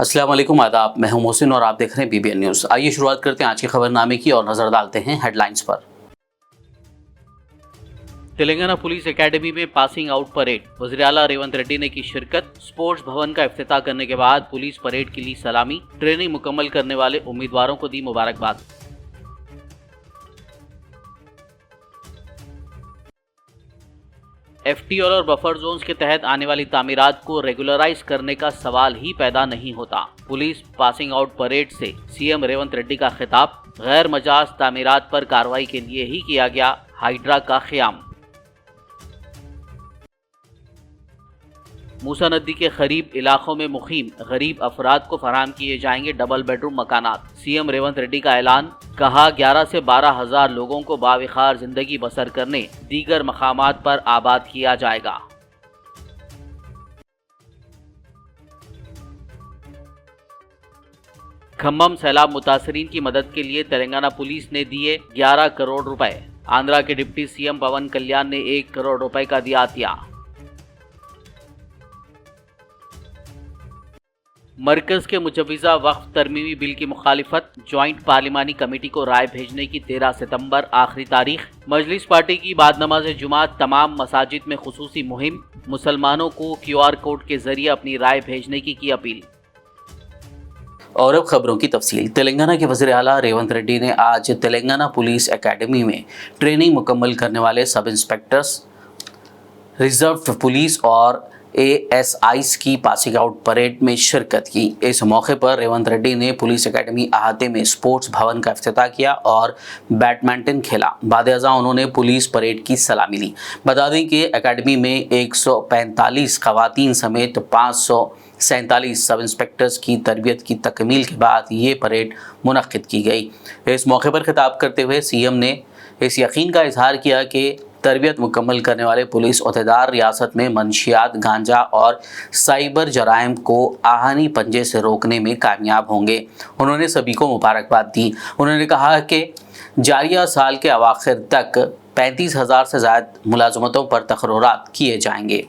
अस्सलाम वालेकुम, आदाब। मैं हूं मोहसिन और आप देख रहे हैं BBN न्यूज़। आइए शुरुआत करते हैं आज के खबरनामे की और नजर डालते हैं हेडलाइंस पर। तेलंगाना पुलिस एकेडमी में पासिंग आउट परेड, वज़ीर आला रेवंत रेड्डी ने की शिरकत। स्पोर्ट्स भवन का इफ्तिताह करने के बाद पुलिस परेड के लिए सलामी। ट्रेनिंग मुकम्मल करने वाले उम्मीदवारों को दी मुबारकबाद। FTL और बफर जोन्स के तहत आने वाली तामीरात को रेगुलराइज करने का सवाल ही पैदा नहीं होता। पुलिस पासिंग आउट परेड से CM रेवंत रेड्डी का खिताब। गैर मजाज तामीरात पर कार्रवाई के लिए ही किया गया हाइड्रा का क़याम। मूसा नदी के करीब इलाकों में मुकीम गरीब अफराद को फराहम किए जाएंगे डबल बेडरूम मकानात। CM रेवंत रेड्डी का ऐलान। कहा 11 से 12 हज़ार लोगों को बावखार जिंदगी बसर करने दीगर मकामात पर आबाद किया जाएगा। खम्मम सैलाब मुतासरीन की मदद के लिए तेलंगाना पुलिस ने दिए 11 करोड़ रुपए। आंध्रा के डिप्टी CM पवन कल्याण ने 1 करोड़ रुपए का दिया अतिया। मरकज के मुजव्विज़ा वक्फ तरमीमी बिल की मुखालिफत। ज्वाइंट पार्लिमानी कमेटी को राय भेजने की 13 सितंबर आखिरी तारीख। मजलिस पार्टी की बाद नमाज जुमात तमाम मसाजिद में खुसूसी मुहिम। मुसलमानों को QR कोड के जरिए अपनी राय भेजने की अपील। और अब खबरों की तफसील। तेलंगाना के वज़ीर आला रेवंत रेड्डी ने आज तेलंगाना पुलिस एकेडमी में ट्रेनिंग मुकम्मल करने वाले सब इंस्पेक्टर्स, रिजर्व पुलिस और ASIs की पासिंग आउट परेड में शिरकत की। इस मौके पर रेवंत रेड्डी ने पुलिस एकेडमी अहाते में स्पोर्ट्स भवन का इफ्तिताह किया और बैडमिंटन खेला। बाद-ए-अज़ा उन्होंने पुलिस परेड की सलामी ली। बता दें कि एकेडमी में 145 खवातीन समेत 547 सब इंस्पेक्टर्स की तरबियत की तकमील के बाद ये परेड मुनक्किद की गई। इस मौके पर खिताब करते हुए CM ने इस यकीन का इजहार किया कि तरबियत मुकम्मल करने वाले पुलिस ओहदेदार रियासत में मंशियात, गांजा और साइबर जराइम को आहनी पंजे से रोकने में कामयाब होंगे। उन्होंने सभी को मुबारकबाद दी। उन्होंने कहा कि जारिया साल के अवाखिर तक 35,000 से ज़्यादा मुलाजमतों पर तकर्रुरात किए जाएंगे।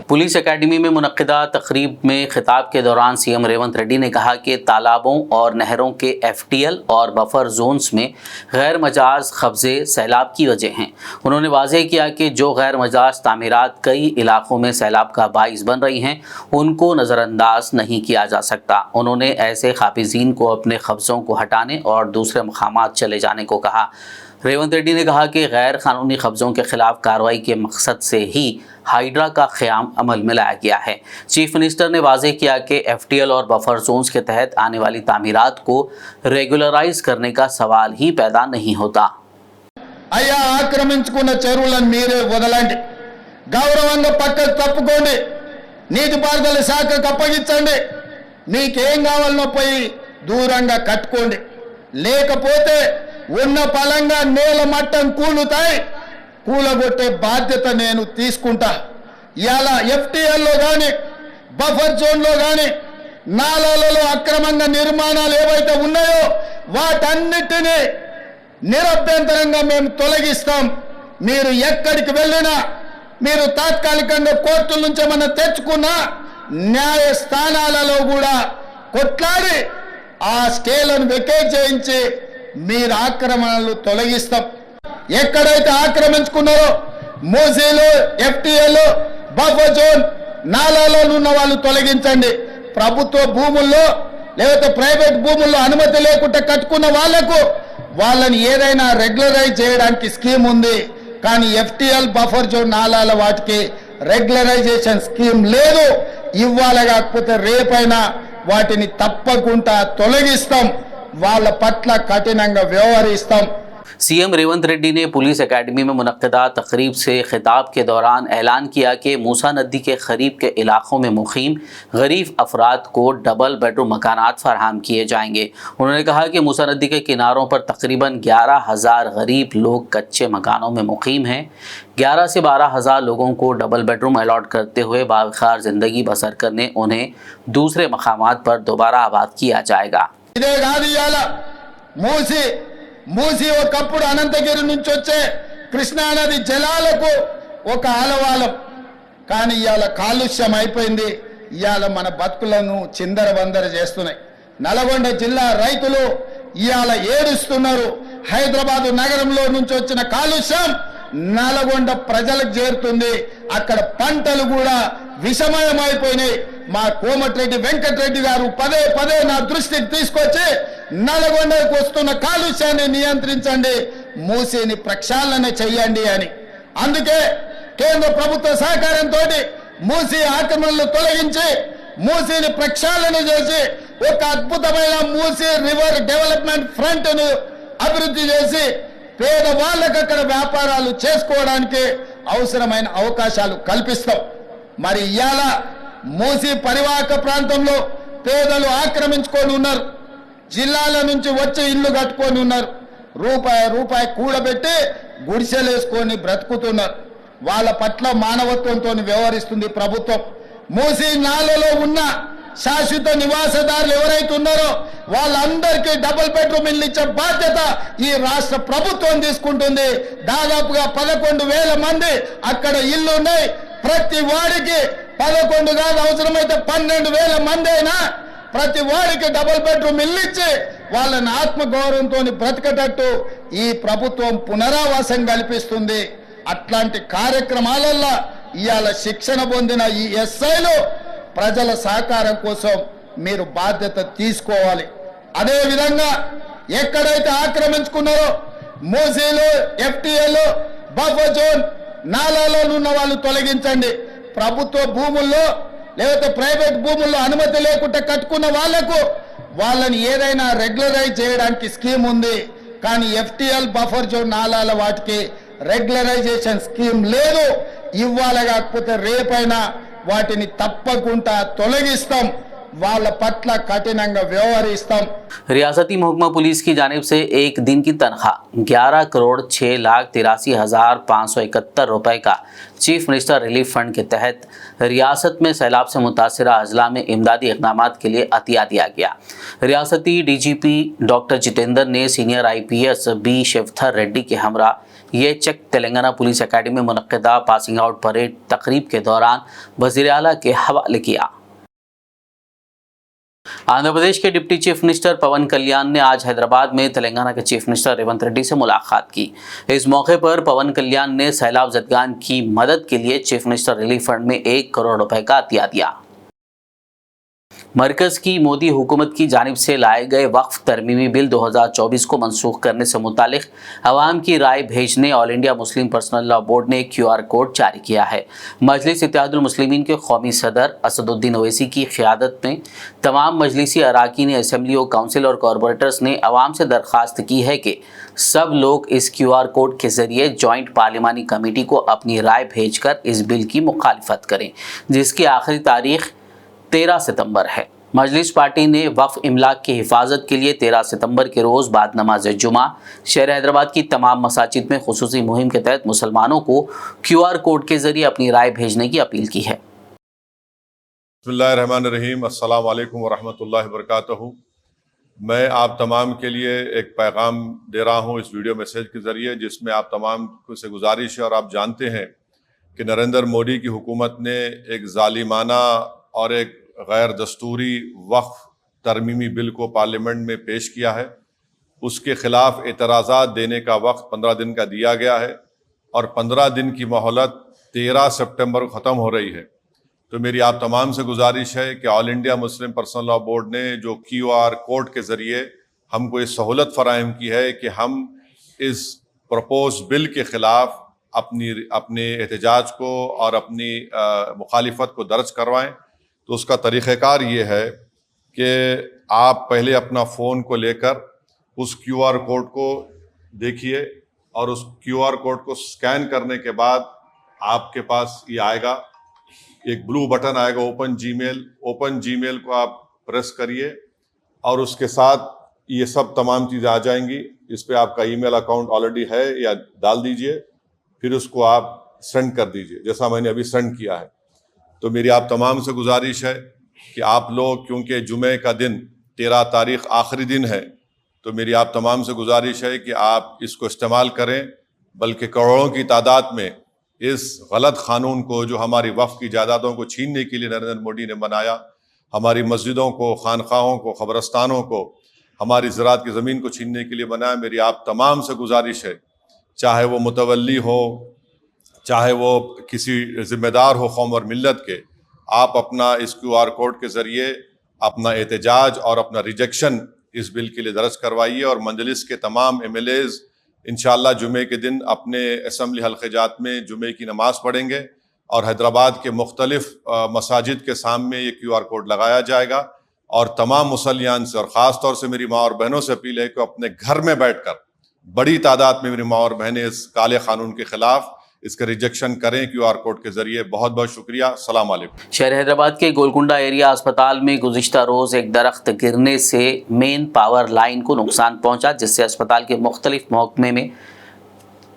पुलिस एकेडमी में मुनक्किदा तकरीब में खिताब के दौरान CM रेवंत रेड्डी ने कहा कि तालाबों और नहरों के FTL और बफर जोन्स में गैर मजाज कब्जे सैलाब की वजह हैं। उन्होंने वाज़ेह किया कि जो गैर मजाज तामीरात कई इलाकों में सैलाब का बाइस बन रही हैं, उनको नज़रअंदाज नहीं किया जा सकता। उन्होंने ऐसे काबिज़ीन को अपने कब्ज़ों को हटाने और दूसरे मकामात चले जाने को कहा। रेवंत रेड्डी ने कहा कि गैर कानूनी कब्ज़ों के खिलाफ कार्रवाई के मकसद से ही हाइड्रा का क़याम अमल में लाया गया है। चीफ मिनिस्टर ने वाज़ेह किया कि FTL और बफर जोन्स के तहत आने वाली तामीरात को रेगुलराइज करने का सवाल ही पैदा नहीं होता। అయ్యా ఆక్రమించుకున్న చెరువులను మీరే వదలండి, గౌరవంగా పక్కకు తప్పుకోండి, నీటిపారుదల శాఖకు అప్పగించండి, మీకేం కావాలనో పోయి దూరంగా కట్టుకోండి, లేకపోతే ఉన్న పలంగా నేల మట్టం కూలుతాయి, కూలగొట్టే బాధ్యత నేను తీసుకుంటా। ఇలా FTLలో కానీ బఫర్ జోన్లో కానీ నాలాలలో అక్రమంగా నిర్మాణాలు ఏవైతే ఉన్నాయో వాటన్నిటినీ నిరభ్యంతరంగా మేము తొలగిస్తాం। మీరు ఎక్కడికి వెళ్ళినా, మీరు తాత్కాలికంగా కోర్టుల నుంచి ఏమన్నా తెచ్చుకున్నా న్యాయస్థానాలలో కూడా కొట్లాడి ఆ స్కేలను వెకేట్ చేయించి మీరు ఆక్రమణలు తొలగిస్తాం। ఎక్కడైతే ఆక్రమించుకున్నారో మూసీలో, FTL, బఫర్ జోన్, నాలాలో ఉన్న వాళ్ళు తొలగించండి। ప్రభుత్వ భూముల్లో లేకపోతే ప్రైవేట్ భూముల్లో అనుమతి లేకుండా కట్టుకున్న వాళ్ళని ఏదైనా రెగ్యులరైజ్ చేయడానికి స్కీమ్ ఉంది, కానీ FTL, బఫర్ జోన్, నాలాల వాటికి రెగ్యులరైజేషన్ స్కీమ్ లేదు। ఇవాళ కాకపోతే రేపైనా వాటిని తప్పకుండా తొలగిస్తాం, వాళ్ళ పట్ల కఠినంగా వ్యవహరిస్తాం। सीएम रेवंत रेड्डी ने पुलिस एकेडमी में मुनक्किदा तकरीब से खिताब के दौरान ऐलान किया कि मूसा नदी के करीब के इलाकों में मुकीम गरीब अफराद को डबल बेडरूम मकानात फराहम किए जाएंगे। उन्होंने कहा कि मूसा नदी के किनारों पर तकरीबन 11,000 गरीब लोग कच्चे मकानों में मुकीम हैं। 11 से 12,000 लोगों को डबल बेडरूम अलॉट करते हुए बावखार ज़िंदगी बसर करने उन्हें दूसरे मकामात पर दोबारा आबाद किया जाएगा। మూసి ఒకప్పుడు అనంతగిరి నుంచి వచ్చే కృష్ణానది జలాలకు ఒక ఆలవాలం, కానీ ఇవాళ కాలుష్యం అయిపోయింది. ఇవాళ మన బతుకులను చిందరవందర చేస్తున్నాయి. నల్గొండ జిల్లా రైతులు ఇవాళ ఏడుస్తున్నారు. హైదరాబాద్ నగరంలో నుంచి వచ్చిన కాలుష్యం నల్గొండ ప్రజలకు చేరుతుంది. అక్కడ పంటలు కూడా విషమయమైపోయినాయి. మా కోమటిరెడ్డి వెంకటరెడ్డి గారు పదే పదే నా దృష్టికి తీసుకొచ్చి నల్గొండకు వస్తున్న కాలుష్యాన్ని నియంత్రించండి, మూసిని ప్రక్షాళన చేయండి అని. అందుకే కేంద్ర ప్రభుత్వ సహకారంతో మూసి ఆక్రమణలు తొలగించి మూసిని ప్రక్షాళన చేసి ఒక అద్భుతమైన మూసి రివర్ డెవలప్మెంట్ ఫ్రంట్ ను అభివృద్ధి చేసి పేదవాళ్ళకు అక్కడ వ్యాపారాలు చేసుకోవడానికి అవసరమైన అవకాశాలు కల్పిస్తాం. మరి ఇవాళ మూసి పరివాహక ప్రాంతంలో పేదలు ఆక్రమించుకొని ఉన్నారు. జిల్లాల నుంచి వచ్చి ఇల్లు కట్టుకొని ఉన్నారు. రూపాయి కూడబెట్టి గుడిసెలేసుకొని బ్రతుకుతున్నారు. వాళ్ళ పట్ల మానవత్వంతో వ్యవహరిస్తుంది ప్రభుత్వం. మూసి నాలలో ఉన్న శాశ్వత నివాసదారులు ఎవరైతే ఉన్నారో వాళ్ళందరికీ డబుల్ బెడ్రూమ్ ఇల్లు ఇచ్చే బాధ్యత ఈ రాష్ట్ర ప్రభుత్వం తీసుకుంటుంది. దాదాపుగా 11,000 మంది అక్కడ ఇల్లు ఉన్నాయి. ప్రతి వాడికి 11 కాదు, అవసరమైతే 12,000 మంది అయినా ప్రతి వాడికి డబుల్ బెడ్రూమ్ ఇల్లు ఇచ్చి వాళ్ళని ఆత్మగౌరవంతో బ్రతికేటట్టు ఈ ప్రభుత్వం పునరావాసం కల్పిస్తుంది. అట్లాంటి కార్యక్రమాలలో ఇవాళ శిక్షణ పొందిన ఈ ఎస్ఐలు ప్రజల సహకారం కోసం మీరు బాధ్యత తీసుకోవాలి. అదే విధంగా ఎక్కడైతే ఆక్రమించుకున్నారో మూసీలు, ఎఫ్టీఏలు, బఫర్ జోన్ నాలాలో ఉన్న వాళ్ళు తొలగించండి. ప్రభుత్వ భూముల్లో లేకపోతే ప్రైవేట్ భూముల్లో అనుమతి లేకుండా కట్టుకున్న వాళ్లకు వాళ్ళని ఏదైనా రెగ్యులరైజ్ చేయడానికి స్కీమ్ ఉంది. కానీ ఎఫ్టీఎల్, బఫర్ జోన్ నాలాల వాటికి రెగ్యులరైజేషన్ స్కీమ్ లేదు. ఇవాళ కాకపోతే రేపైనా వాటిని తప్పకుండా తొలగిస్తాం. వాళ్ళ పట్ల కఠినంగా వ్యవహరిస్తాం. रियासती महकमा पुलिस की जानिब से एक दिन की तनख्वाह 11,06,83,571 रुपए का चीफ मिनिस्टर रिलीफ फंड के तहत रियासत में सैलाब से मुतासरा अजला में इमदादी इक़दामात के लिए अतिया दिया गया। रियासती डीजीपी डॉक्टर जितेंद्र ने senior IPS B Shivathar Reddy के हमरा ये चेक तेलंगाना पुलिस एकेडमी में मुनक्किदा पासिंग आउट परेड तकरीब के दौरान वज़ीर आला के हवाले किया। आंध्र प्रदेश के डिप्टी चीफ मिनिस्टर पवन कल्याण ने आज हैदराबाद में तेलंगाना के चीफ मिनिस्टर रेवंत रेड्डी से मुलाकात की। इस मौके पर पवन कल्याण ने सैलाब ज़दगान की मदद के लिए चीफ मिनिस्टर रिलीफ फंड में 1 करोड़ रुपए का अतिया दिया। मरकज़ की मोदी हुकूमत की जानिब से लाए गए वक्फ तरमीमी बिल 2024 को मनसूख करने से मुतालिक अवाम की राय भेजने all India Muslim personal law board ने QR कोड जारी किया है। मजलिस इत्तेहादुल मुस्लिमीन के कौमी सदर असदुद्दीन ओवैसी की क़ियादत में तमाम मजलिसी अराकीन असम्बली और काउंसिल और कॉरपोरेटर्स ने अवाम से दरख्वास्त की है कि सब लोग इस QR कोड के ज़रिए जॉइंट पार्लिमानी कमेटी को अपनी राय भेजकर इस बिल की मुखालिफत करें, जिसकी आखिरी तारीख 13 सितंबर है। मजलिस पार्टी ने वक्फ इमलाक की हिफाजत के लिए 13 सितंबर के रोज़ बाद नमाज जुमा शहर हैदराबाद की तमाम मसाजिद में खुसूसी मुहिम के तहत मुसलमानों को QR कोड के ज़रिए अपनी राय भेजने की अपील की है। बिस्मिल्लाहिर्रहमानिर्रहीम, अस्सलाम वालेकुम वरहमतुल्लाहि वबरकातुहू। मैं आप तमाम के लिए एक पैगाम दे रहा हूँ इस वीडियो मैसेज के ज़रिए, जिसमें आप तमाम से गुजारिश है और आप जानते हैं कि नरेंद्र मोदी की हुकूमत ने एक जालिमाना और एक गैर दस्तूरी वक्फ तरमीमी बिल को पार्लियामेंट में पेश किया है। उसके ख़िलाफ़ एतराज़ात देने का वक्त 15 दिन का दिया गया है और 15 दिन की मोहलत 13 सितंबर को ख़त्म हो रही है। तो मेरी आप तमाम से गुजारिश है कि all India Muslim personal law board ने जो QR कोड के ज़रिए हमको ये सहूलत फ़राहम की है कि हम इस प्रपोज बिल के ख़िलाफ़ अपने एहतजाज को और अपनी मुखालिफत को दर्ज करवाएं। तो उसका तरीक़ाकार ये है कि आप पहले अपना फ़ोन को लेकर उस QR कोड को देखिए और उस QR कोड को स्कैन करने के बाद आपके पास ये आएगा, एक ब्लू बटन आएगा ओपन जीमेल को आप प्रेस करिए और उसके साथ ये सब तमाम चीज़ें आ जाएंगी। इस पे आपका ईमेल अकाउंट ऑलरेडी है या डाल दीजिए, फिर उसको आप सेंड कर दीजिए जैसा मैंने अभी सेंड किया है। तो मेरी आप तमाम से गुजारिश है कि आप लोग, क्योंकि जुमे का दिन 13 तारीख आखिरी दिन है, तो मेरी आप तमाम से गुजारिश है कि आप इसको इस्तेमाल करें, बल्कि करोड़ों की तादाद में इस गलत कानून को जो हमारी वक्फ की जायदादों को छीनने के लिए नरेंद्र मोदी ने बनाया, हमारी मस्जिदों को, खानखाहों को, क़ब्रस्तानों को, हमारी ज़राअत की ज़मीन को छीनने के लिए बनाया। मेरी आप तमाम से गुजारिश है, चाहे वो मुतवल्ली हो, चाहे वो किसी ज़िम्मेदार हो कौम और मिल्लत के, आप अपना इस QR कोड के ज़रिए अपना एहतजाज और अपना रिजेक्शन इस बिल के लिए दर्ज करवाइए और मजलिस के तमाम MLAs इंशाअल्लाह जुमे के दिन अपने असम्बली हल्क़े-जात में जुमे की नमाज़ पढ़ेंगे और हैदराबाद के मुख्तलिफ मसाजिद के सामने ये QR कोड लगाया जाएगा और तमाम मुसल्लियान से और ख़ास तौर से मेरी माँ और बहनों से अपील है कि अपने घर में बैठकर बड़ी तादाद में मेरी माँ और बहनें इस काले कानून के खिलाफ इसका रिजेक्शन करें QR कोड के जरिए। बहुत बहुत शुक्रिया। अस्सलाम वालेकुम। शहर हैदराबाद के गोलकुंडा एरिया अस्पताल में गुज़िश्ता रोज़ एक दरख्त गिरने से मेन पावर लाइन को नुकसान पहुंचा, जिससे अस्पताल के मुख्तलिफ महकमे में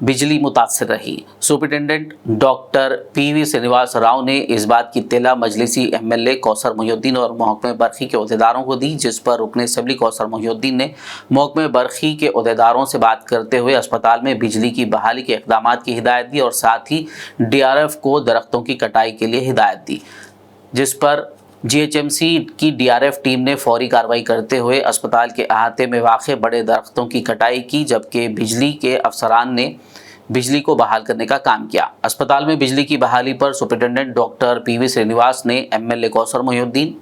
बिजली मुतासर रही। Superintendent doctor PV Srinivas Rao ने इस बात की इत्तला मजलिसी MLA कौसर मोहिउद्दीन और महकमे बरखी के अहदेदारों को दी, जिस पर रुकन असेंबली कौसर मोहिउद्दीन ने महकमे बरखी के अहदेदारों से बात करते हुए अस्पताल में बिजली की बहाली के इक़दामात की हिदायत दी और साथ ही DRF को दरख्तों की कटाई के लिए हिदायत दी, जिस पर GHMC की DRF टीम ने फौरी कार्रवाई करते हुए अस्पताल के अहाते में वाक़े बड़े दरख्तों की कटाई की, जबकि बिजली के अफसरान ने बिजली को बहाल करने का काम किया। अस्पताल में बिजली की बहाली पर सुपरिटेंडेंट डॉक्टर PV श्रीनिवास ने MLA कौसर मोहिउद्दीन,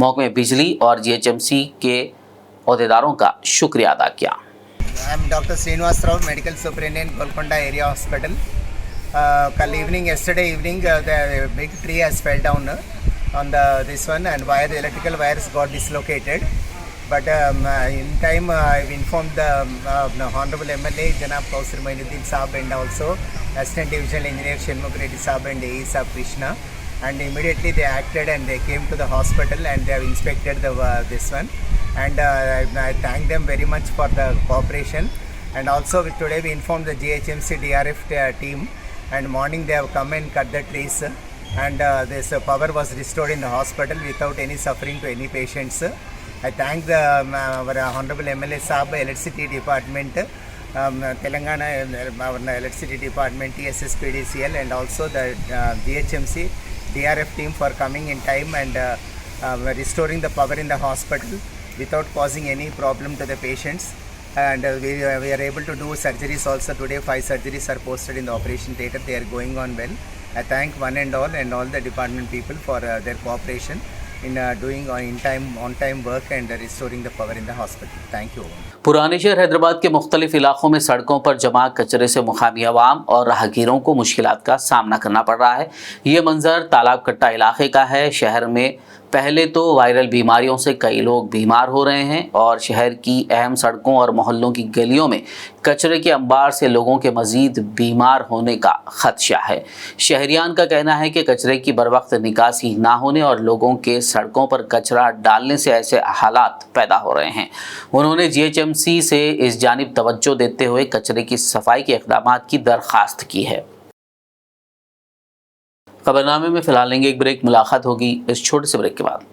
महकमे बिजली और GHMC के अहदेदारों का शुक्रिया अदा किया। I am Dr. Srinivas Rao, Medical Superintendent, Golconda Area Hospital. Yesterday evening, the big tree has fell down on this one, and electrical wires got dislocated. But in time, I've informed the Honorable MLA, Janab Kausar Mohiuddin Saab, and also Assistant Divisional Engineer Shanmugh Reddy Saab and AE Saab Krishna. And immediately they acted and they came to the hospital and they have inspected this one. And I thank them very much for the cooperation. And also today we informed the GHMC DRF team, and morning they have come and cut the trees, and this power was restored in the hospital without any suffering to any patients. I thank our Honorable MLA Saab, Electricity Department, Telangana, our Electricity Department, TSSPDCL, and also the GHMC DRF team for coming in time and restoring the power in the hospital without causing any problem to the patients. And we are able to do surgeries also. Today 5 surgeries are posted in the operation theatre. They are going on well. I thank one and all the department people for their cooperation in doing on time work and restoring the power in the hospital. Thank you. पुराने शहर हैदराबाद के मुख्तलिफ इलाकों में सड़कों पर जमा कचरे से मुकामी अवाम और राहगीरों को मुश्किलात का सामना करना पड़ रहा है। ये मंजर तालाब कट्टा इलाके का है। शहर में पहले तो वायरल बीमारियों से कई लोग बीमार हो रहे हैं और शहर की अहम सड़कों और मोहल्लों की गलियों में कचरे के अंबार से लोगों के मज़ीद बीमार होने का खदशा है। शहरियान का कहना है कि कचरे की बरवक्त निकासी ना होने और लोगों के सड़कों पर कचरा डालने से ऐसे हालात पैदा हो रहे हैं। उन्होंने GHMC से इस जानिब तवज्जो देते हुए कचरे की सफाई के इक़दामात की दरख्वास्त की है। खबरनामे में फिलहाल लेंगे एक ब्रेक। मुलाकात होगी इस छोटे से ब्रेक के बाद।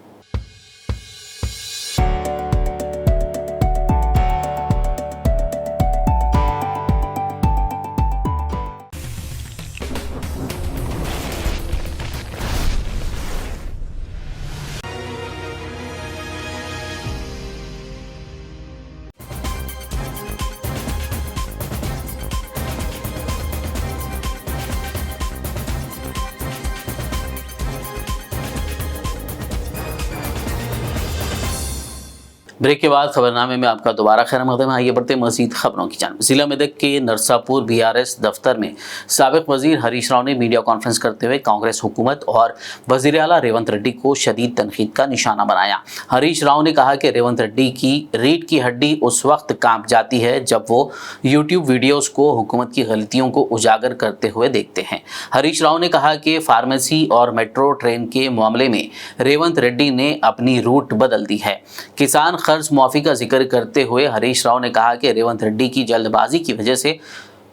ब्रेक के बाद खबरनामे में आपका दोबारा खैर मकदम है। आइए बढ़ते मजीद खबरों की जानिब। जिला मेदक के नरसापुर बीआरएस दफ्तर में साबिक वजीर हरीश राव ने मीडिया कॉन्फ्रेंस करते हुए कांग्रेस हुकूमत और वजीर आला रेवंत रेड्डी को शदीद तनकीद का निशाना बनाया। हरीश राव ने कहा कि रेवंत रेड्डी की रीढ़ की हड्डी उस वक्त कांप जाती है जब वो यूट्यूब वीडियोज़ को हुकूमत की गलतियों को उजागर करते हुए देखते हैं। हरीश राव ने कहा कि फार्मेसी और मेट्रो ट्रेन के मामले में रेवंत रेड्डी ने अपनी रूट बदल दी है। किसान कर्ज मुआफ़ी का जिक्र करते हुए हरीश राव ने कहा कि रेवंत रेड्डी की जल्दबाजी की वजह से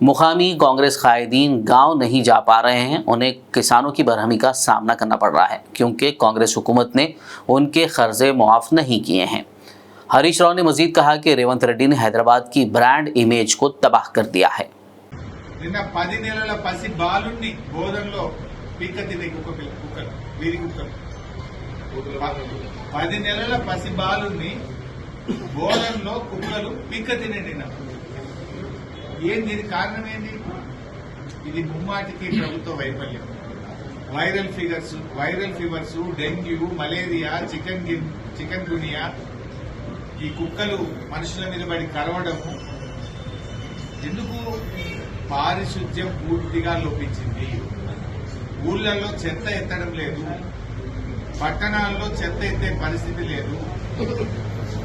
मुकामी कांग्रेस कायदीन गांव नहीं जा पा रहे हैं। उन्हें किसानों की बरहमी का सामना करना पड़ रहा है क्योंकि कांग्रेस हुकूमत ने उनके कर्जे मुआफ़ नहीं किए हैं। हरीश राव ने मजीद कहा कि रेवंत रेड्डी ने हैदराबाद की ब्रांड इमेज को तबाह कर दिया है। నిన్న 10 నెలల పసి బాలుని బోధనలో పీకతిని కుక్కలు వీరి కుక్కలు 10 నెలల పసి బాలుని బోధనలో కుక్కలు పీకతిని నిన్న ఏం దీని కారణం ఏంటి? ఇది ముమ్మాటికి ప్రభుత్వ వైఫల్యం. Viral fevers dengue malaria chikungunya ఈ కుక్కలు మనుషుల మీద పడి కరవడము ఎందుకు? పారిశుద్ధ్యం పూర్తిగా లోపించింది. ఊళ్ళల్లో చెత్త ఎత్తడం లేదు, పట్టణాల్లో చెత్త ఎత్తే పరిస్థితి లేదు.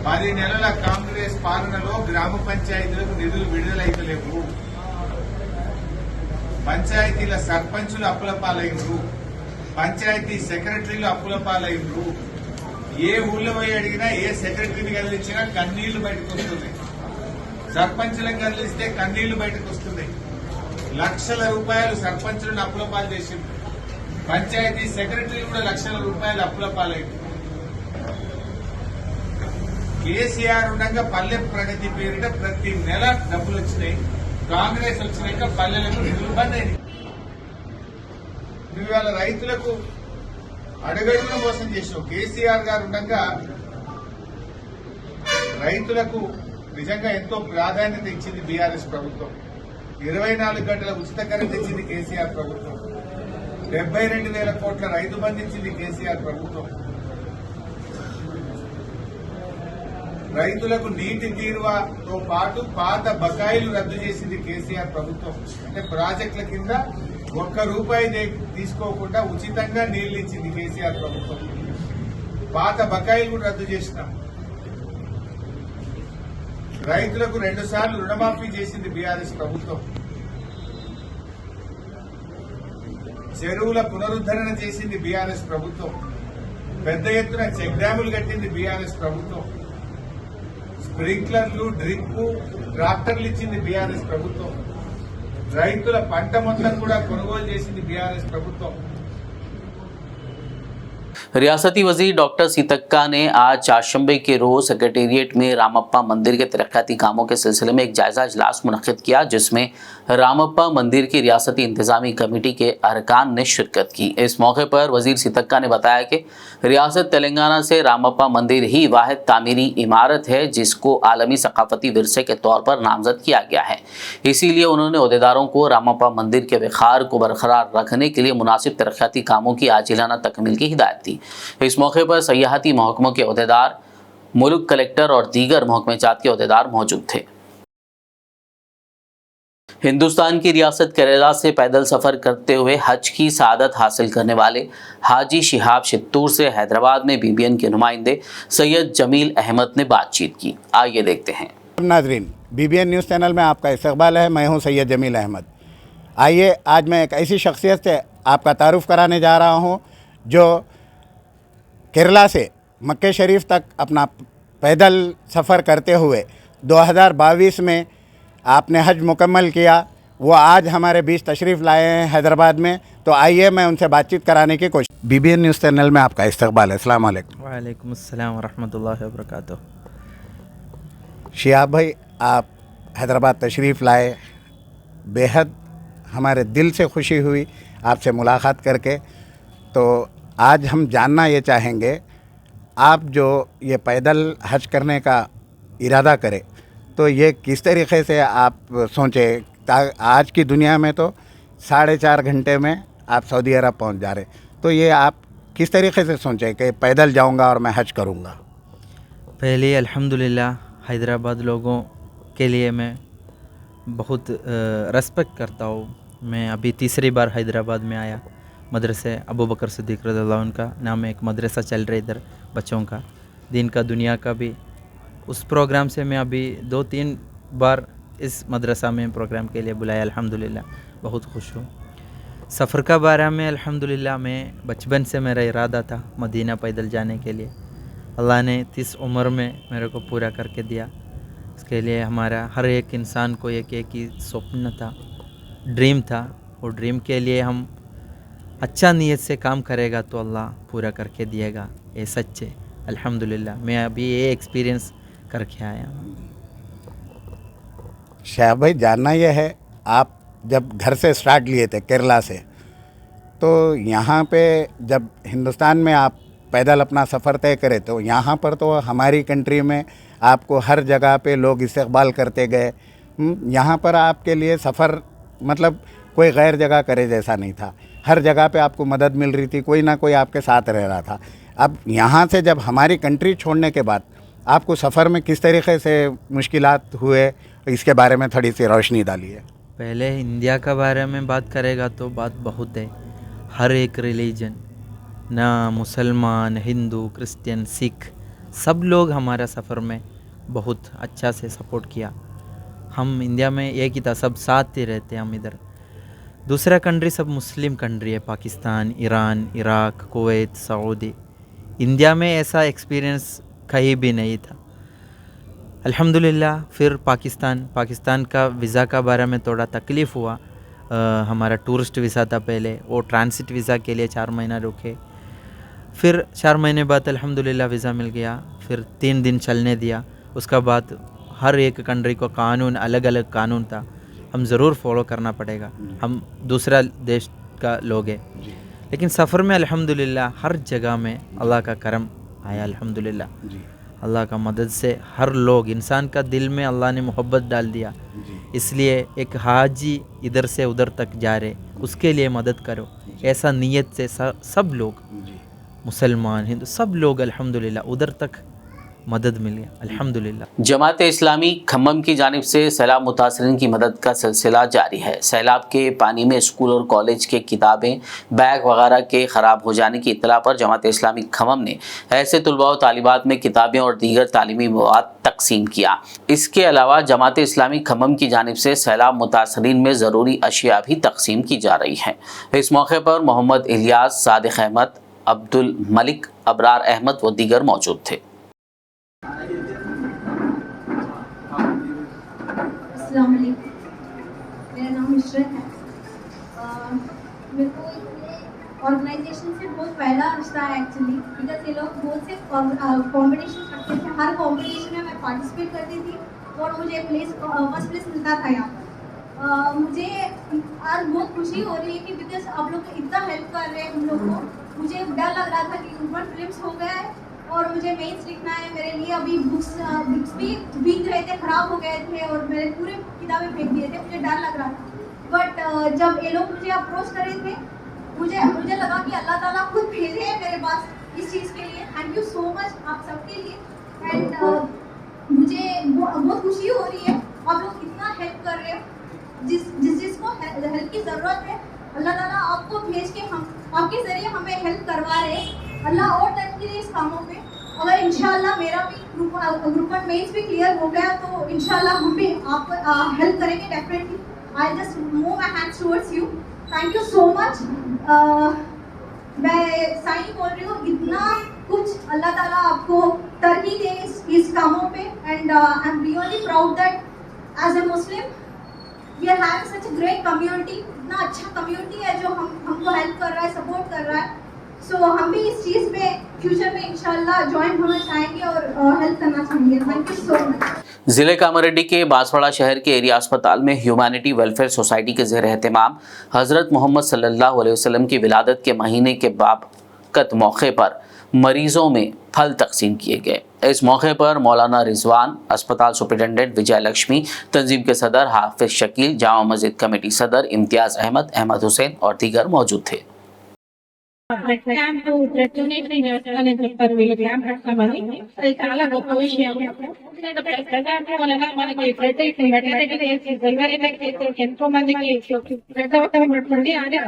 10 నెలల కాంగ్రెస్ పాలనలో గ్రామ పంచాయతీలకు నిధులు విడుదలైతలేవు. పంచాయతీల సర్పంచులు అప్పుల పాలైనరు, పంచాయతీ సెక్రటరీలు అప్పుల పాలైనరు. ఏ ఊళ్ళో పోయి అడిగినా ఏ సెక్రటరీని కదిలించినా కన్నీళ్లు బయటకు వస్తున్నాయి. సర్పంచులను కదిలిస్తే కన్నీళ్లు బయటకు వస్తున్నాయి. లక్షల రూపాయలు సర్పంచులను అప్పుల పాలు చేసింది. పంచాయతీ సెక్రటరీలు కూడా లక్షల రూపాయలు అప్పుల పాలైంది. కేసీఆర్ ఉండగా పల్లె ప్రగతి పేరిట ప్రతి నెల డబ్బులు వచ్చినాయి. కాంగ్రెస్ వచ్చినాక పల్లెలకు నిధులు బంద్ అయినాయి. ఇవాళ రైతులకు అడుగడుగున మోసం చేసినావు. కేసీఆర్ గారు ఉండగా రైతులకు నిజంగా ఎంతో ప్రాధాన్యత ఇచ్చింది బీఆర్ఎస్ ప్రభుత్వం. 24 గంటల ఉచిత కరెంట్ ఇచ్చింది కేసీఆర్ ప్రభుత్వం. 72,000 కోట్ల రైతు బంధు ఇచ్చింది కేసీఆర్ ప్రభుత్వం. రైతులకు నీటి తీరువతో పాటు పాత బకాయిలు రద్దు చేసింది కేసీఆర్ ప్రభుత్వం. అంటే ప్రాజెక్టుల కింద ₹1 తీసుకోకుండా ఉచితంగా నీళ్లు ఇచ్చింది కేసీఆర్ ప్రభుత్వం. పాత బకాయిలు కూడా రద్దు చేసినాం. రైతులకు 2 సార్లు రుణమాఫీ చేసింది బీఆర్ఎస్ ప్రభుత్వం. చెరువుల పునరుద్ధరణ చేసింది బీఆర్ఎస్ ప్రభుత్వం. పెద్ద ఎత్తున చెక్ డ్యాములు కట్టింది బీఆర్ఎస్ ప్రభుత్వం. స్ప్రింక్లర్లు, డ్రిప్, ట్రాక్టర్లు ఇచ్చింది బీఆర్ఎస్ ప్రభుత్వం. రైతుల పంట మొత్తం కూడా కొనుగోలు చేసింది బీఆర్ఎస్ ప్రభుత్వం. रियासती वजीर डॉक्टर सीतक्का ने आज चारशंबे के रोज सेक्रेटेरिएट में रामप्पा मंदिर के तरक्याती कामों के सिलसिले में एक जायजा इजलास मुनक्किद किया जिसमें रामप्पा मंदिर की रियासती इंतजामी कमेटी के अरकान ने शिरकत की। इस मौके पर वजीर सीतक्का ने बताया कि रियासत तेलंगाना से रामप्पा मंदिर ही वाहिद तामीरी इमारत है जिसको आलमी सकाफती विरसे के तौर पर नामजद किया गया है। इसीलिए उन्होंने अहदेदारों को रामप्पा मंदिर के वक़ार को बरकरार रखने के लिए मुनासिब तरक्याती कामों की आजिलाना तकमील की हिदायत दी। इस मौके पर सयाहती महकमों के अहदेदार, मुल्क कलेक्टर और दीगर महकमे जात के अहदेदार मौजूद थे। हिंदुस्तान की रियासत केरला से पैदल सफ़र करते हुए हज की सआदत हासिल करने वाले हाजी शिहाब शित्तूर से हैदराबाद में बीबीएन के नुमाइंदे सैयद जमील अहमद ने बातचीत की। आइए देखते हैं। नाजरीन, बीबीएन न्यूज़ चैनल में आपका इस्तकबाल है। मैं हूं सैयद जमील अहमद। आइए आज मैं एक ऐसी शख्सियत से आपका तारुफ कराने जा रहा हूं जो केरला से मक्के शरीफ तक अपना पैदल सफ़र करते हुए 2022 में आपने हज मुकम्मल किया। वो आज हमारे बीच तशरीफ़ लाए हैं हैदराबाद में। तो आइए मैं उनसे बातचीत कराने की कोशिश। बीबीएन न्यूज़ चैनल में आपका इस्तकबाल है। अस्सलाम वालेकुम। वालेकुम अस्सलाम वरहमतुल्लाहि वबरकातुहू। शिहाब भाई, आप हैदराबाद तशरीफ़ लाए, बेहद हमारे दिल से खुशी हुई आपसे मुलाकात करके। तो आज हम जानना ये चाहेंगे, आप जो ये पैदल हज करने का इरादा करें तो ये किस तरीक़े से आप सोचे? आज की दुनिया में तो 4.5 घंटे में आप सऊदी अरब पहुंच जा रहे, तो ये आप किस तरीक़े से सोचे कि पैदल जाऊंगा और मैं हज करूंगा? पहले अल्हम्दुलिल्लाह हैदराबाद लोगों के लिए मैं बहुत रेस्पेक्ट करता हूँ। मैं अभी तीसरी बार हैदराबाद में आया। मदरसे अबू बकर सिद्दीक़ रज़ियल्लाहु अन्हु का नाम एक मदरसा चल रहा है इधर बच्चों का, दीन का दुनिया का भी। उस प्रोग्राम से मैं अभी 2-3 बार इस मदरसा में प्रोग्राम के लिए बुलाया। अल्हम्दुलिल्लाह बहुत खुश हूँ। सफ़र का बारे में अल्हम्दुलिल्लाह मैं बचपन से मेरा इरादा था मदीना पैदल जाने के लिए। अल्लाह ने 30 उम्र में मेरे को पूरा करके दिया। इसके लिए हमारा हर एक इंसान को एक ही स्वप्न था, ड्रीम था। और ड्रीम के लिए हम अच्छा नीयत से काम करेगा तो अल्लाह पूरा करके दिएगा, ये सच है। अल्हम्दुलिल्लाह मैं अभी ये एक्सपीरियंस करके आया हूँ। शाह भाई, जानना यह है, आप जब घर से स्टार्ट लिए थे केरला से, तो यहाँ पे जब हिंदुस्तान में आप पैदल अपना सफ़र तय करें तो यहाँ पर तो हमारी कंट्री में आपको हर जगह पे लोग इस्तकबाल करते गए। यहाँ पर आपके लिए सफ़र मतलब कोई गैर जगह करे जैसा नहीं था। हर जगह पे आपको मदद मिल रही थी, कोई ना कोई आपके साथ रह रहा था। अब यहाँ से जब हमारी कंट्री छोड़ने के बाद आपको सफ़र में किस तरीके से मुश्किलात हुए, इसके बारे में थोड़ी सी रोशनी डालिए। पहले इंडिया का बारे में बात करेगा तो बात बहुत है। हर एक रिलीजन, ना मुसलमान, हिंदू, क्रिश्चियन, सिख, सब लोग हमारा सफ़र में बहुत अच्छा से सपोर्ट किया। हम इंडिया में एक ही था, सब साथ ही रहते हम इधर। दूसरा कंट्री सब मुस्लिम कंट्री है, Pakistan, Iran, Iraq, Kuwait, Saudi. India में ऐसा एक्सपीरियंस कहीं भी नहीं था। अल्हम्दुलिल्लाह फिर पाकिस्तान का वीज़ा का बारे में थोड़ा तकलीफ़ हुआ। हमारा टूरिस्ट वीज़ा था पहले, वो ट्रांसिट वीज़ा के लिए 4 महीना रुके। फिर 4 महीने बाद अल्हम्दुलिल्लाह वीज़ा मिल गया। फिर 3 दिन चलने दिया। उसका बाद हर एक कंट्री को कानून, अलग अलग कानून था, हम ज़रूर फॉलो करना पड़ेगा। हम दूसरा देश का लोग हैं, लेकिन सफ़र में अल्हम्दुलिल्लाह हर जगह में अल्लाह का करम आया। अल्हम्दुलिल्लाह अल्लाह का मदद से हर लोग, इंसान का दिल में अल्लाह ने मोहब्बत डाल दिया। इसलिए एक हाजी इधर से उधर तक जा रहे, उसके लिए मदद करो, ऐसा नीयत से सब लोग, मुसलमान, हिंदू, सब लोग अल्हम्दुलिल्लाह उधर तक मदद मिल गया। अल्हम्दुलिल्लाह। जमात इस्लामी खम्मम की जानिब से सैलाब मुतासरीन की मदद का सिलसिला जारी है। सैलाब के पानी में स्कूल और कॉलेज के किताबें, बैग वगैरह के ख़राब हो जाने की इत्तला पर जमात इस्लामी खम्मम ने ऐसे तलबा और तालिबात में किताबें और दीगर तालीमी मवाद तकसीम किया। इसके अलावा जमात इस्लामी खम्मम की जानिब से सैलाब मुतासरीन में ज़रूरी अशिया भी तकसीम की जा रही हैं। इस मौके पर मोहम्मद इलियास, सादिक अहमद, अब्दुल मलिक, अबरार अहमद व दीगर मौजूद थे। अस्सलाम वालेकुम, मेरा नाम इशरत है। मेरे को ऑर्गेनाइजेशन से बहुत पहला रिश्ता है एक्चुअली, बिकॉज ये लोग बहुत से कॉम्पिटिशन रखते थे। हर कॉम्पिटिशन में मैं पार्टिसिपेट करती थी और मुझे फर्स्ट प्लेस मिलता था यहाँ पर। मुझे आज बहुत खुशी हो रही है कि बिकॉज आप लोग इतना हेल्प कर रहे हैं हम लोग को। मुझे डर लग रहा था कि ऊपर फिल्म्स हो गया है और मुझे मेंस लिखना है। मेरे लिए अभी बुक्स भी भीग रहे थे, ख़राब हो गए थे और मेरे पूरे किताबें फेंक दिए थे। मुझे डर लग रहा था, बट जब ये लोग मुझे अप्रोच कर रहे थे, मुझे लगा कि अल्लाह ताला खुद भेजे हैं मेरे पास इस चीज़ के लिए। थैंक यू सो मच आप सबके लिए। एंड मुझे बहुत खुशी हो रही है, आप लोग इतना हेल्प कर रहे हो। जिसको हेल्प की ज़रूरत है, अल्लाह ताला आपको भेज के हम आपके ज़रिए हमें हेल्प करवा रहे हैं। अल्लाह और तरक्की दे इस कामों पे। अगर इंशाल्लाह मेरा भी ग्रुप 1 मेंस भी क्लियर हो गया तो इंशाल्लाह हम भी आपको हेल्प करेंगे definitely. I just move my hands towards you. Thank you so much. मैं साई बोल रही हूँ, इतना कुछ अल्लाह ताला आपको तरक्की दे इस कामों पे। And I am really proud that as a Muslim we are having such a great community. इतना अच्छा कम्युनिटी है जो हमको हेल्प कर रहा है, सपोर्ट कर रहा है। सो हम भी इस चीज़ में फ्यूचर में इंशाल्लाह ज्वाइन होना चाहेंगे और हेल्प करना चाहेंगे। Thank you so much. जिले कामारेड्डी के बांसवाड़ा शहर के एरिया अस्पताल में ह्यूमैनिटी वेलफेयर सोसाइटी के ज़ेर एहतमाम हज़रत मोहम्मद सल्लल्लाहु अलैहि वसल्लम की विलादत के महीने के बाबकत मौके पर मरीजों में फल तकसीम किए गए। इस मौके पर मौलाना रिजवान, अस्पताल सुपरिटेंडेंट विजय लक्ष्मी, तंजीम के सदर हाफिज शकील, जामा मस्जिद कमेटी सदर इम्तियाज़ अहमद, अहमद हुसैन और दीगर मौजूद थे। బ్లడ్ క్యాంప్ డొనేషన్ చేస్తానని చెప్పారు వీళ్ళు క్యాంప్ పెడతామని. అది చాలా గొప్ప విషయం. బ్లడ్ క్యాంప్ వలన మనకి బ్లడ్ ఎంతో మందికి బ్లడ్ అవసరం పడుతుంది. అది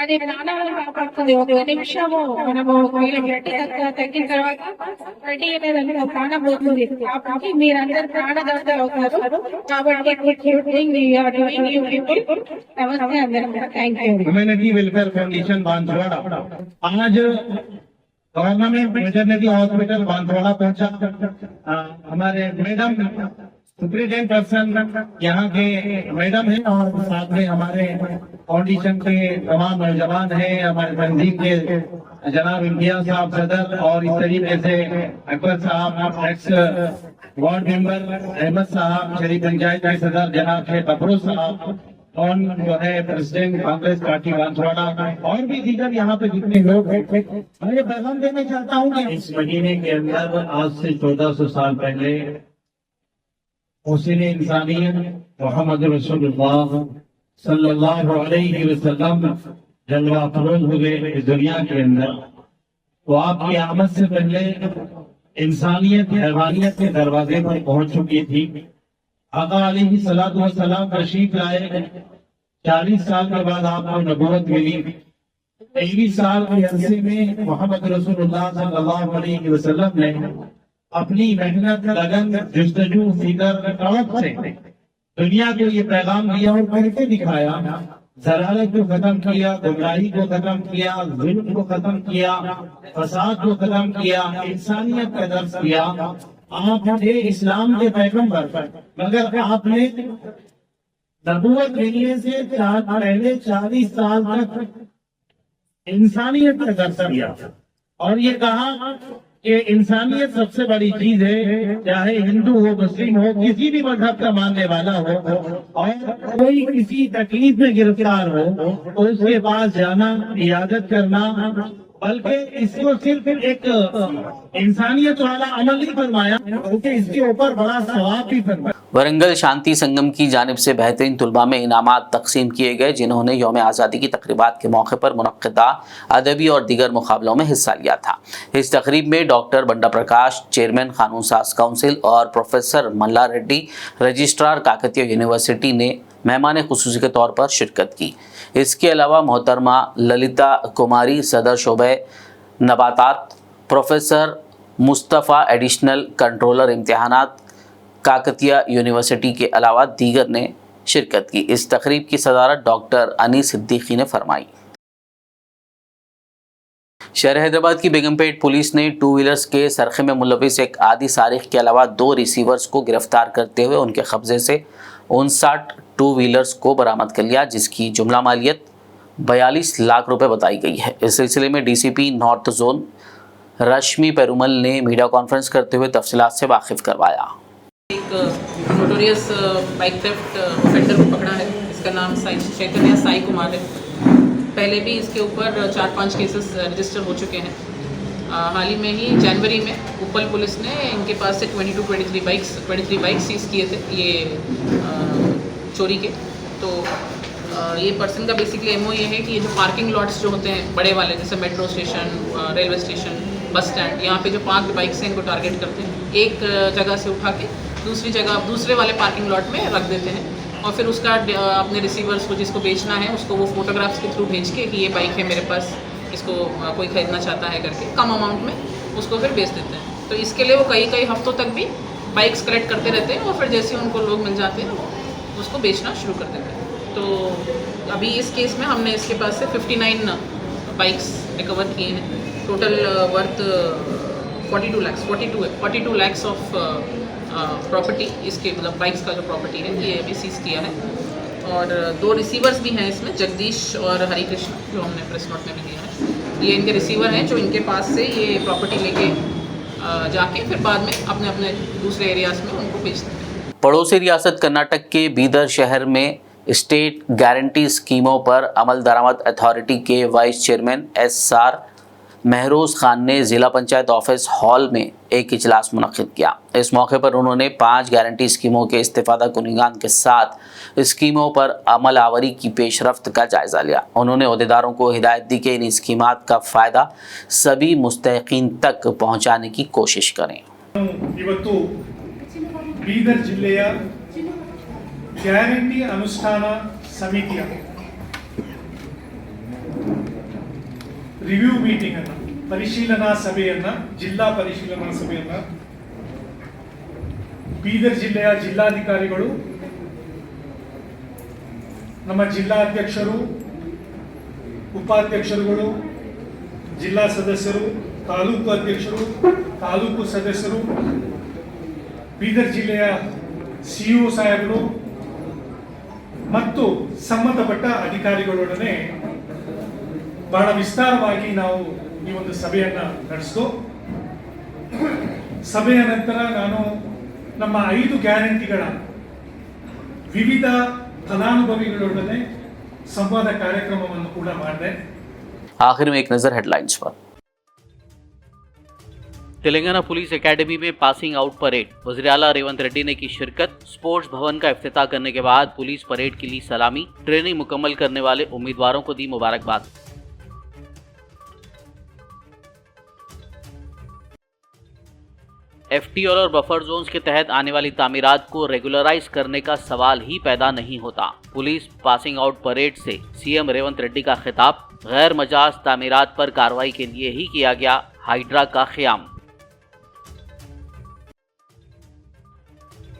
అది ప్రాణాలను కాపాడుతుంది. ఒక నిమిషము మనము ఒకవేళ బ్లడ్ తగ్గిన తర్వాత బ్లడ్ అనేది ప్రాణం పోతుంది. కాబట్టి మీరందరూ ప్రాణదాత అవుతారు. కాబట్టి నమస్తే అందరం. Thank you. Community welfare foundation Banswara आज गवर्नमेंट वेटरनरी हॉस्पिटल बांसवाड़ा पहुंचा। हमारे मैडम सुप्रीटेंडेंट पर्सन यहाँ के मैडम है और साथ में हमारे फाउंडेशन के तमाम नौजवान हैं, हमारे तंजीम के जनाब इम्तियाज साहब सदर और इस तरीके से अकबर साहब, एक्स वार्ड मेंबर अहमद साहब, शरीफ पंचायत के सदर जनाब शेख अफरोज साहब और जो है प्रेसिडेंट कांग्रेस पार्टी बांसवाड़ा और भी दीगर यहाँ पे जितने लोग हैं, मैं ये पैगाम देना चाहता हूँ कि इस महीने के अंदर आज से 1400 साल पहले हुस्न इंसानियत मोहम्मद रसूलुल्लाह सल्लल्लाहु अलैहि वसल्लम जलवा अफरोज हुए इस दुनिया के अंदर। तो आपकी आमद से पहले इंसानियत हैवानियत के दरवाजे पर पहुंच चुकी थी। आका अलैहिस्सलातु वस्सलाम तशरीफ लाए। 40 साल के बाद आपको नबूवत मिली। 23 साल के अरसे में मोहम्मद रसूलुल्लाह सल्लल्लाहु अलैहि वसल्लम ने अपनी मेहनत, लगन, जुस्तजू, फिक्र, तड़प से दुनिया को ये पैगाम दिया और करके दिखाया। जलालत को खत्म किया, गुमराही को खत्म किया, जुल्म को खत्म किया, फसाद को खत्म किया, इंसानियत का दर्स किया। आप थे इस्लाम के पैगंबर, मगर आपने नबूवत मिलने से पहले 40 साल तक इंसानियत का दर्स दिया और ये कहा कि इंसानियत सबसे बड़ी चीज है। चाहे हिंदू हो, मुस्लिम हो, किसी भी मजहब का मानने वाला हो और कोई किसी तकलीफ में गिरफ्तार हो तो उसके पास जाना, इयादत करना, बल्कि इसको सिर्फ एक इंसानियत वाला अमल नहीं फरमाया बल्कि इसके ऊपर बड़ा सवाब भी फरमाया। वरंगल शांति संगम की जानिब से बेहतरीन तुलबा में इनामात तकसीम किए गए, जिन्होंने यौम आज़ादी की तकरीबात के मौके पर मुनक्किदा अदबी और दीगर मुकाबलों में हिस्सा लिया था। इस तकरीब में डॉक्टर बंडा प्रकाश, चेयरमैन कानून साज काउंसिल और प्रोफेसर मल्ला रेड्डी, रजिस्ट्रार काकतीय यूनिवर्सिटी ने मेहमान खुसूसी के तौर पर शिरकत की। इसके अलावा मोहतरमा ललिता कुमारी, सदर शोबे नबातात, प्रोफेसर मुस्तफ़ा, एडिशनल कंट्रोलर इम्तिहानात काकतीय यूनिवर्सिटी के अलावा दीगर ने शिरकत की। इस तकरीब की सदारत डॉक्टर अनीस सिद्दीकी ने फरमाई। शहर हैदराबाद की बेगमपेट पुलिस ने 2 व्हीलर्स के सरखे में मुलविस एक आदि सारिक के अलावा 2 रिसीवर्स को गिरफ्तार करते हुए उनके कब्जे से 59 2 व्हीलर्स को बरामद कर लिया, जिसकी जुमला मालियत 42 लाख रुपए बताई गई है। इस सिलसिले में डीसीपी नॉर्थ जोन रश्मि पेरुमल ने मीडिया कॉन्फ्रेंस करते हुए तफसीलात से वाकिफ करवाया। एक नोटोरियस बाइक थेफ्ट ऑफेंडर को पकड़ा है। इसका नाम चैतन्य साई कुमार है। पहले भी इसके ऊपर 4-5 केसेस रजिस्टर हो चुके हैं। हाल ही में ही जनवरी में उपल पुलिस ने इनके पास से 23 बाइक्स सीज किए थे ये चोरी के। तो ये पर्सन का बेसिकली एमओ ये है कि ये जो पार्किंग लॉट्स जो होते हैं बड़े वाले, जैसे metro station, railway station, bus stand, यहाँ पे जो पार्क बाइक्स हैं इनको टारगेट करते हैं। एक जगह से उठा के दूसरी जगह दूसरे वाले पार्किंग लॉट में रख देते हैं और फिर उसका अपने रिसीवर्स को जिसको बेचना है उसको वो फोटोग्राफ्स के थ्रू भेज के कि ये बाइक है मेरे पास, इसको कोई खरीदना चाहता है करके कम अमाउंट में उसको फिर बेच देते हैं। तो इसके लिए वो कई हफ्तों तक भी बाइक्स कलेक्ट करते रहते हैं और फिर जैसे उनको लोग मिल जाते हैं उसको बेचना शुरू कर देते हैं। तो अभी इस केस में हमने इसके पास से 59 बाइक्स रिकवर किए हैं। Total worth 42 lakhs of property, इसके मतलब बाइक्स का जो प्रॉपर्टी है ये अभी सीज किया है। और 2 रिसीवर्स भी हैं इसमें, जगदीश और हरि कृष्ण, जो हमने प्रेस नोट में भी दिया है। ये इनके रिसीवर हैं जो इनके पास से ये प्रॉपर्टी लेके जाके फिर बाद में अपने अपने दूसरे एरियाज में उनको बेचते हैं। पड़ोसी रियासत कर्नाटक के बीदर शहर में स्टेट गारंटी स्कीमों पर अमल दरामद अथॉरिटी के vice chairman SR Mehroz Khan ने जिला पंचायत ऑफिस हॉल में एक इजलास मुनक्किद किया। इस मौके पर उन्होंने 5 गारंटी स्कीमों के इस्तेफादा कुनिगान के साथ स्कीमों पर अमल आवरी की पेशरफ्त का जायजा लिया। उन्होंने अहदेदारों को हिदायत दी कि इन स्कीमात का फ़ायदा सभी मुस्तहिकीन तक पहुँचाने की कोशिश करें। ಇವತ್ತು ಬೀದರ್ ಜಿಲ್ಲೆಯ ಗ್ಯಾರಂಟಿ ಅನುಷ್ಠಾನ ಸಮಿತಿಯ ರಿವ್ಯೂ ಮೀಟಿಂಗ್ ಅನ್ನು ಪರಿಶೀಲನಾ ಸಭೆಯನ್ನ ಜಿಲ್ಲಾ ಪರಿಶೀಲನಾ ಸಭೆಯನ್ನ ಬೀದರ್ ಜಿಲ್ಲೆಯ ಜಿಲ್ಲಾಧಿಕಾರಿಗಳು, ನಮ್ಮ ಜಿಲ್ಲಾಧ್ಯಕ್ಷರು, ಉಪಾಧ್ಯಕ್ಷರುಗಳು, ಜಿಲ್ಲಾ ಸದಸ್ಯರು, ತಾಲೂಕು ಅಧ್ಯಕ್ಷರು, ತಾಲೂಕು ಸದಸ್ಯರು, ಬೀದರ್ ಜಿಲ್ಲೆಯ ಸಿಇಒ ಸಾಹೇಬರು ಮತ್ತು ಸಂಬಂಧಪಟ್ಟ ಅಧಿಕಾರಿಗಳೊಡನೆ ಬಹಳ ವಿಸ್ತಾರವಾಗಿ ನಾವು ಈ ಒಂದು ಸಭೆಯನ್ನ ನಡೆಸಿದ್ದು, ಸಭೆಯ ನಂತರ ನಾನು ನಮ್ಮ 5 ಗ್ಯಾರಂಟಿಗಳ ವಿವಿಧ ಫಲಾನುಭವಿಗಳೊಡನೆ ಸಂವಾದ ಕಾರ್ಯಕ್ರಮವನ್ನು ಕೂಡ ಮಾಡಿದೆ। आखिर में एक नज़र हेडलाइंस पर। तेलंगाना पुलिस एकेडमी में पासिंग आउट परेड, वज़ीर-ए-आला रेवंत रेड्डी ने की शिरकत। स्पोर्ट्स भवन का इफ्तिताह करने के बाद पुलिस परेड के लिए सलामी, ट्रेनिंग मुकम्मल करने वाले उम्मीदवारों को दी मुबारकबाद। FTL और बफर जोन्स के तहत आने वाली तामीरात को रेगुलराइज करने का सवाल ही पैदा नहीं होता। पुलिस पासिंग आउट परेड से सीएम रेवंत रेड्डी का खिताब। गैर मजाज तामीरात पर कार्रवाई के लिए ही किया गया हाइड्रा का क़याम।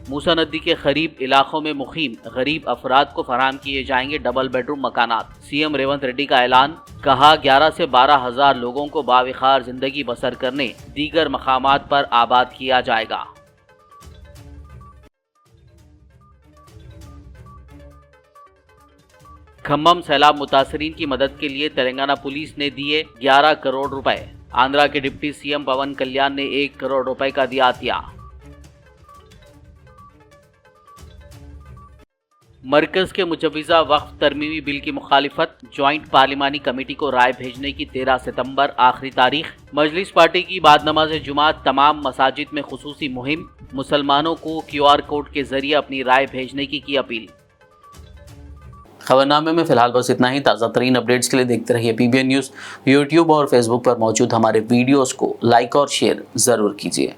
मूसा नदी के करीब इलाकों में मुकीम गरीब अफराद को फराहम किए जाएंगे डबल बेडरूम मकानात। सीएम रेवंत रेड्डी का ऐलान। कहा 11 से 12 हज़ार लोगों को बाविखार जिंदगी बसर करने दीगर मकामात पर आबाद किया जाएगा। खम्मम सैलाब मुतासरीन की मदद के लिए तेलंगाना पुलिस ने दिए 11 करोड़ रुपए। आंध्रा के डिप्टी सीएम पवन कल्याण ने 1 करोड़ रुपए का दिया अतिया। मरकज के मुजव्विज़ा वक्फ तरमीमी बिल की मुखालिफत, जॉइंट पार्लिमानी कमेटी को राय भेजने की 13 सितंबर आखिरी तारीख। मजलिस पार्टी की बाद नमाज जुमात तमाम मसाजिद में खुसूसी मुहिम, मुसलमानों को QR कोड के जरिए अपनी राय भेजने की अपील। खबरनामे में फिलहाल बस इतना ही। ताज़ा तरीन अपडेट्स के लिए देखते रहिए PBN न्यूज़। यूट्यूब और फेसबुक पर मौजूद हमारे वीडियोज़ को लाइक और शेयर ज़रूर कीजिए।